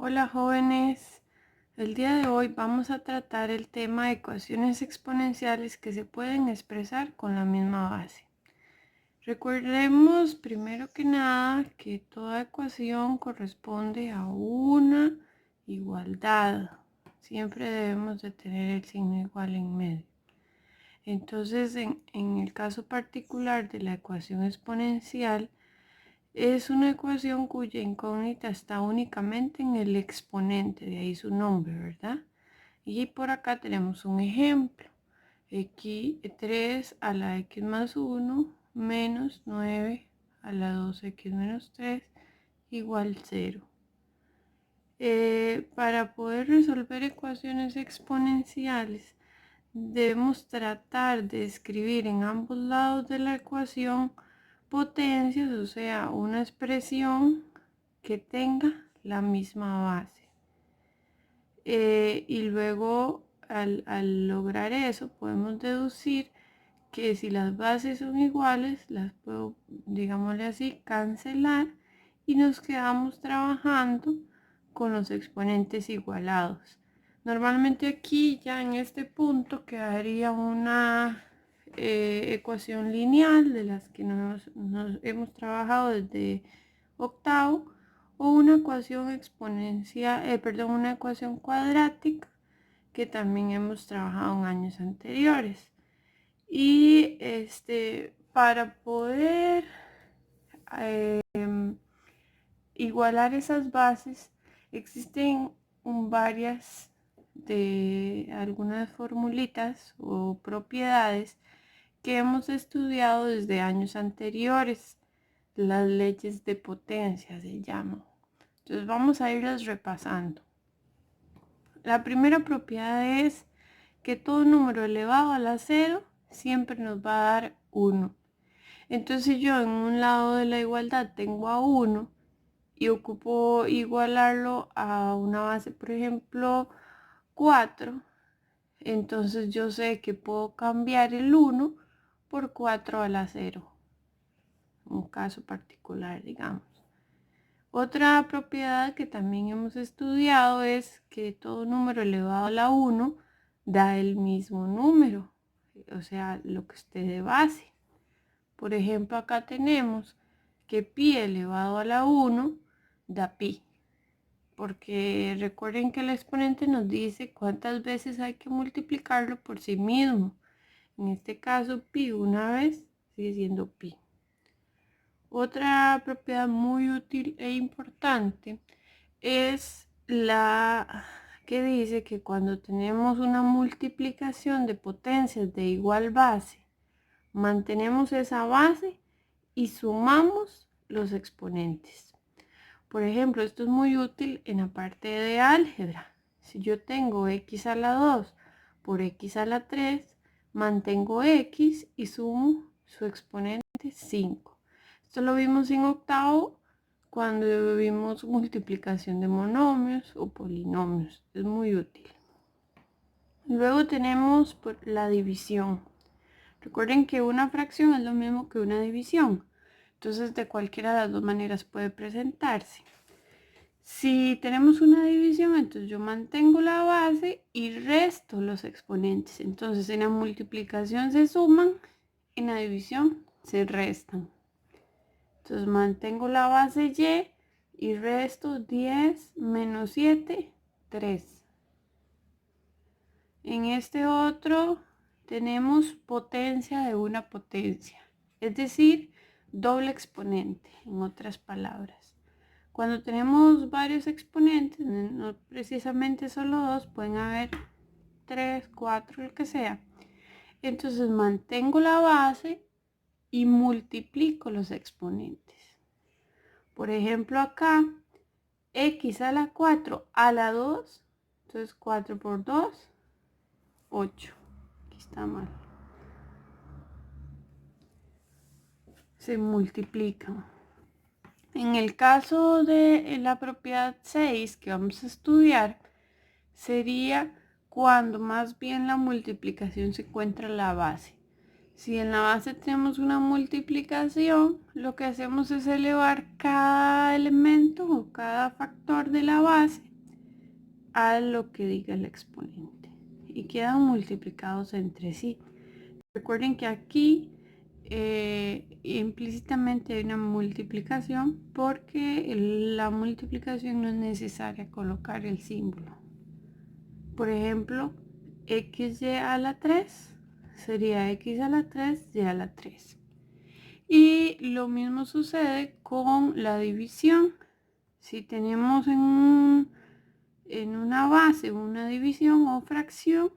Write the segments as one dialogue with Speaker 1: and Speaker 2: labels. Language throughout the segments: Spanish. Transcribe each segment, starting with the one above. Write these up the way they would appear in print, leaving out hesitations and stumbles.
Speaker 1: Hola jóvenes, el día de hoy vamos a tratar el tema de ecuaciones exponenciales que se pueden expresar con la misma base. Recordemos primero que nada que toda ecuación corresponde a una igualdad. Siempre debemos de tener el signo igual en medio. Entonces, en el caso particular de la ecuación exponencial, es una ecuación cuya incógnita está únicamente en el exponente, de ahí su nombre, ¿verdad? Y por acá tenemos un ejemplo. X3 a la x más 1 menos 9 a la 2x menos 3 igual 0. Para poder resolver ecuaciones exponenciales, debemos tratar de escribir en ambos lados de la ecuación potencias, o sea, una expresión que tenga la misma base. Y luego, al lograr eso, podemos deducir que si las bases son iguales, las puedo, digámosle así, cancelar y nos quedamos trabajando con los exponentes igualados. Normalmente aquí ya en este punto quedaría una ecuación lineal de las que nos hemos trabajado desde octavo, o una ecuación exponencial, una ecuación cuadrática que también hemos trabajado en años anteriores. Y para poder igualar esas bases, existen varias de algunas formulitas o propiedades que hemos estudiado desde años anteriores. Las leyes de potencia se llaman. Entonces vamos a irlas repasando. La primera propiedad es que todo número elevado a la 0 siempre nos va a dar 1. Entonces yo en un lado de la igualdad tengo a 1 y ocupo igualarlo a una base, por ejemplo, 4. Entonces yo sé que puedo cambiar el 1 por 4 a la 0. Un caso particular, digamos. Otra propiedad que también hemos estudiado es que todo número elevado a la 1 da el mismo número, o sea, lo que esté de base. Por ejemplo, acá tenemos que pi elevado a la 1 da pi, porque recuerden que el exponente nos dice cuántas veces hay que multiplicarlo por sí mismo. En este caso, pi una vez sigue siendo pi. Otra propiedad muy útil e importante es la que dice que cuando tenemos una multiplicación de potencias de igual base, mantenemos esa base y sumamos los exponentes. Por ejemplo, esto es muy útil en la parte de álgebra. Si yo tengo x a la 2 por x a la 3, mantengo x y sumo su exponente 5. Esto lo vimos en octavo cuando vimos multiplicación de monomios o polinomios. Es muy útil. Luego tenemos la división. Recuerden que una fracción es lo mismo que una división. Entonces, de cualquiera de las dos maneras puede presentarse. Si tenemos una división, entonces yo mantengo la base y resto los exponentes. Entonces, en la multiplicación se suman, en la división se restan. Entonces mantengo la base y resto 10 menos 7, 3. En este otro tenemos potencia de una potencia, es decir, doble exponente, en otras palabras. Cuando tenemos varios exponentes, no precisamente solo dos, pueden haber 3, 4, el que sea. Entonces mantengo la base y multiplico los exponentes. Por ejemplo, acá, x a la 4 a la 2, entonces 4 por 2, 8. Aquí está mal. Se multiplican. En el caso de la propiedad 6 que vamos a estudiar, sería cuando más bien la multiplicación se encuentra en la base. Si en la base tenemos una multiplicación, lo que hacemos es elevar cada elemento o cada factor de la base a lo que diga el exponente y quedan multiplicados entre sí. Recuerden que aquí implícitamente hay una multiplicación porque la multiplicación no es necesaria colocar el símbolo. Por ejemplo, xy a la 3 sería x a la 3, y a la 3. Y lo mismo sucede con la división. Si tenemos en una base una división o fracción,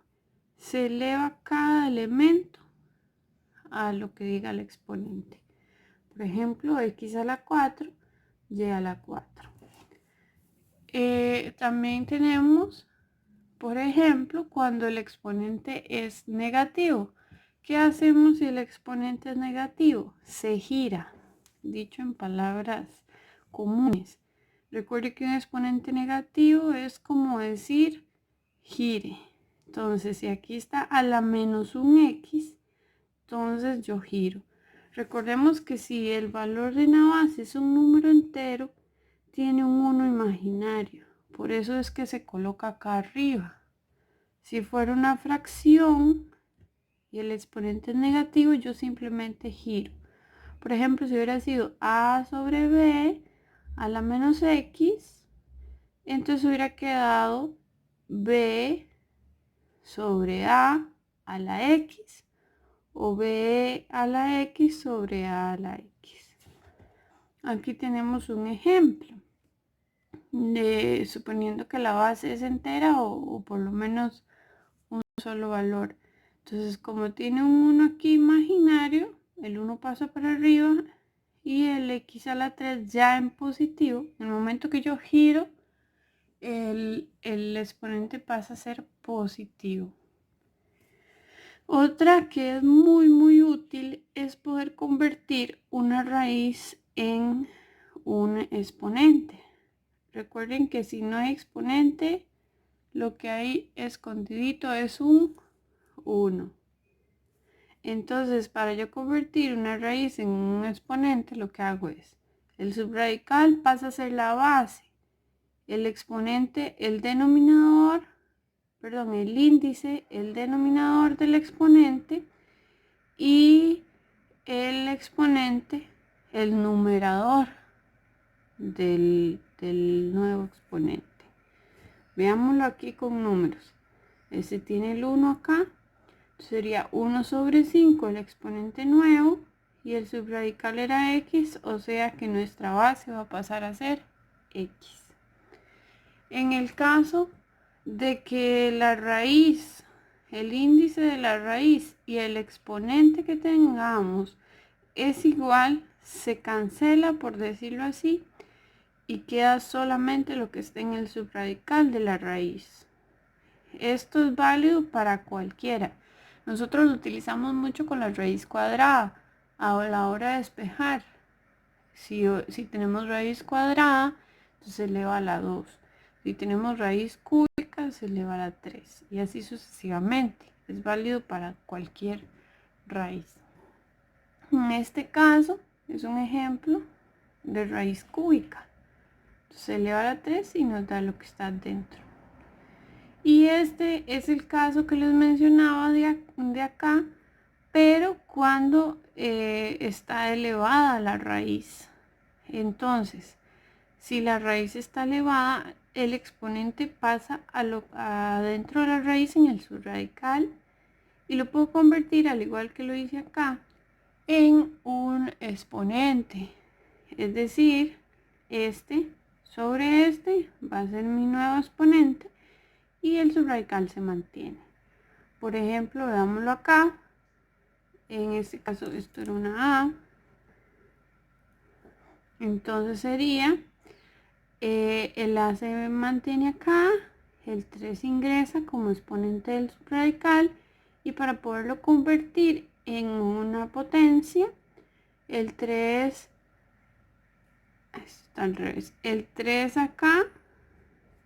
Speaker 1: se eleva cada elemento a lo que diga el exponente. Por ejemplo, x a la 4, y a la 4. También tenemos, por ejemplo, cuando el exponente es negativo. ¿Qué hacemos si el exponente es negativo? Se gira, dicho en palabras comunes. Recuerde que un exponente negativo es como decir gire. Entonces, si aquí está a la menos un x, entonces yo giro. Recordemos que si el valor de una base es un número entero, tiene un 1 imaginario. Por eso es que se coloca acá arriba. Si fuera una fracción y el exponente es negativo, yo simplemente giro. Por ejemplo, si hubiera sido a sobre b a la menos x, entonces hubiera quedado b sobre a la x o b a la x sobre a la x. Aquí tenemos un ejemplo de suponiendo que la base es entera o por lo menos un solo valor. Entonces, como tiene un 1 aquí imaginario, el 1 pasa para arriba y el x a la 3 ya en positivo. En el momento que yo giro, el exponente pasa a ser positivo. Otra que es muy útil es poder convertir una raíz en un exponente. Recuerden que si no hay exponente, lo que hay escondidito es un 1. Entonces, para yo convertir una raíz en un exponente, lo que hago es, el subradical pasa a ser la base, el exponente, el índice, el denominador del exponente, y el exponente, el numerador del nuevo exponente. Veámoslo aquí con números. Este tiene el 1 acá, sería 1 sobre 5 el exponente nuevo y el subradical era x, o sea que nuestra base va a pasar a ser x. En el caso de que la raíz, el índice de la raíz y el exponente que tengamos es igual, se cancela, por decirlo así, y queda solamente lo que está en el subradical de la raíz. Esto es válido para cualquiera. Nosotros lo utilizamos mucho con la raíz cuadrada a la hora de despejar. Si tenemos raíz cuadrada, entonces se eleva a la 2. Si tenemos raíz cúbica, se eleva a la 3. Y así sucesivamente. Es válido para cualquier raíz. En este caso, es un ejemplo de raíz cúbica. Se eleva a la 3 y nos da lo que está dentro. Y este es el caso que les mencionaba de acá, pero cuando está elevada la raíz. Entonces, si la raíz está elevada, el exponente pasa adentro de la raíz en el subradical y lo puedo convertir, al igual que lo hice acá, en un exponente. Es decir, este sobre este va a ser mi nuevo exponente y el subradical se mantiene. Por ejemplo, veámoslo acá. En este caso esto era una A. Entonces sería, el A se mantiene acá, el 3 ingresa como exponente del subradical, y para poderlo convertir en una potencia, el 3, está al revés, el 3 acá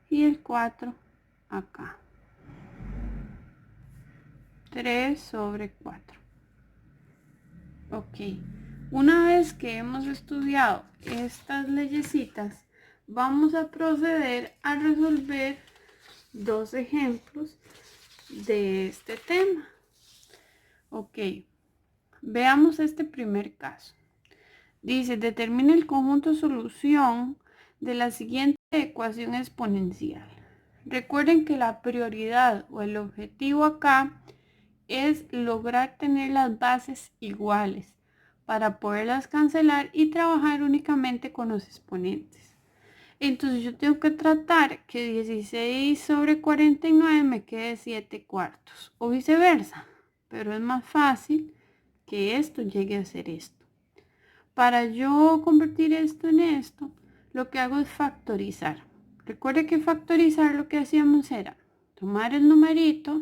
Speaker 1: y el 4 acá. 3 sobre 4. Ok, una vez que hemos estudiado estas leyesitas, vamos a proceder a resolver dos ejemplos de este tema. Ok, veamos este primer caso. Dice, determine el conjunto solución de la siguiente ecuación exponencial. Recuerden que la prioridad o el objetivo acá es lograr tener las bases iguales para poderlas cancelar y trabajar únicamente con los exponentes. Entonces yo tengo que tratar que 16 sobre 49 me quede 7 cuartos o viceversa, pero es más fácil que esto llegue a ser esto. Para yo convertir esto en esto, lo que hago es factorizar. Recuerde que factorizar lo que hacíamos era tomar el numerito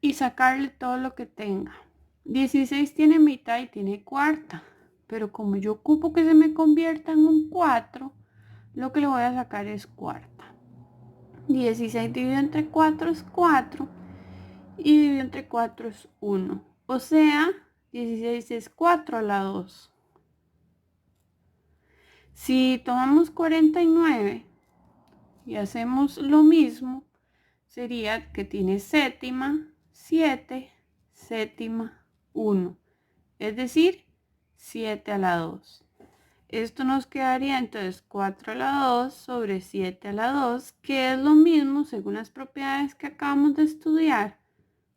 Speaker 1: y sacarle todo lo que tenga. 16 tiene mitad y tiene cuarta, pero como yo ocupo que se me convierta en un 4, lo que le voy a sacar es cuarta. 16 dividido entre 4 es 4 y dividido entre 4 es 1. O sea, 16 es 4 a la 2. Si tomamos 49 y hacemos lo mismo, sería que tiene séptima, 7, séptima, 1. Es decir, 7 a la 2. Esto nos quedaría entonces 4 a la 2 sobre 7 a la 2, que es lo mismo según las propiedades que acabamos de estudiar.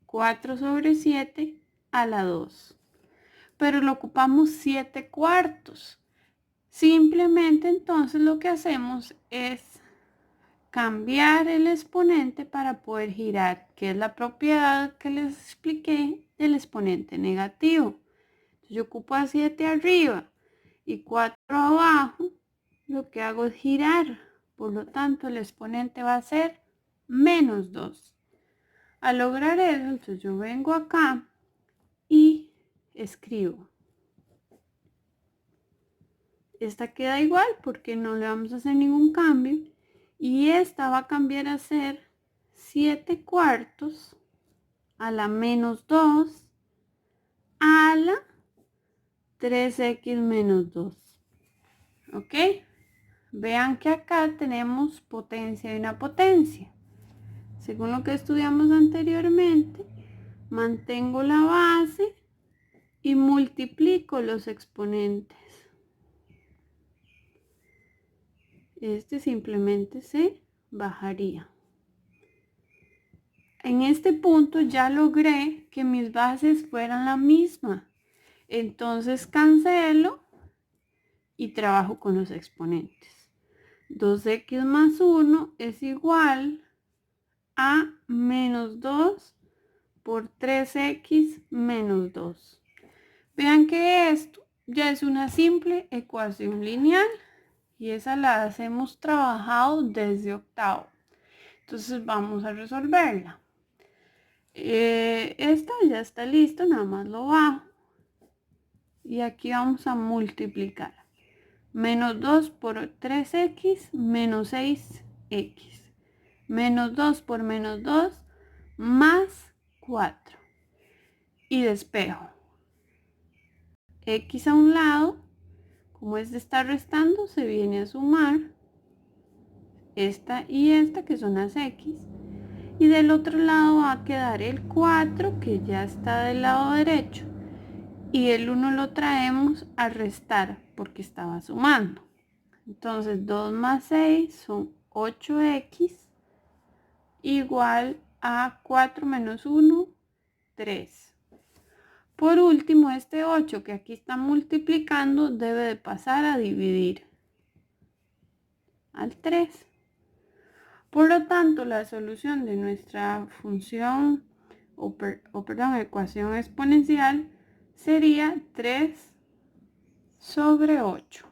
Speaker 1: 4 sobre 7 a la 2. Pero lo ocupamos 7 cuartos. Simplemente entonces lo que hacemos es cambiar el exponente para poder girar, que es la propiedad que les expliqué del exponente negativo. Entonces yo ocupo a 7 arriba y 4 abajo, lo que hago es girar. Por lo tanto, el exponente va a ser menos 2. Al lograr eso, entonces yo vengo acá y escribo. Esta queda igual porque no le vamos a hacer ningún cambio. Y esta va a cambiar a ser 7 cuartos a la menos 2 a la 3x menos 2. ¿Ok? Vean que acá tenemos potencia y una potencia. Según lo que estudiamos anteriormente, mantengo la base y multiplico los exponentes. Este simplemente se bajaría. En este punto ya logré que mis bases fueran la misma. Entonces cancelo y trabajo con los exponentes. 2x más 1 es igual a menos 2 por 3x menos 2. Vean que esto ya es una simple ecuación lineal y esa la hemos trabajado desde octavo. Entonces vamos a resolverla. Esta ya está listo, nada más lo bajo y aquí vamos a multiplicar. Menos 2 por 3x menos 6x. Menos 2 por menos 2 más 4. Y despejo. X a un lado, como este está restando, se viene a sumar esta y esta, que son las x. Y del otro lado va a quedar el 4, que ya está del lado derecho. Y el 1 lo traemos a restar porque estaba sumando. Entonces 2 más 6 son 8x igual a 4 menos 1, 3. Por último, este 8 que aquí está multiplicando debe de pasar a dividir al 3. Por lo tanto, la solución de nuestra función ecuación exponencial sería 3 sobre 8.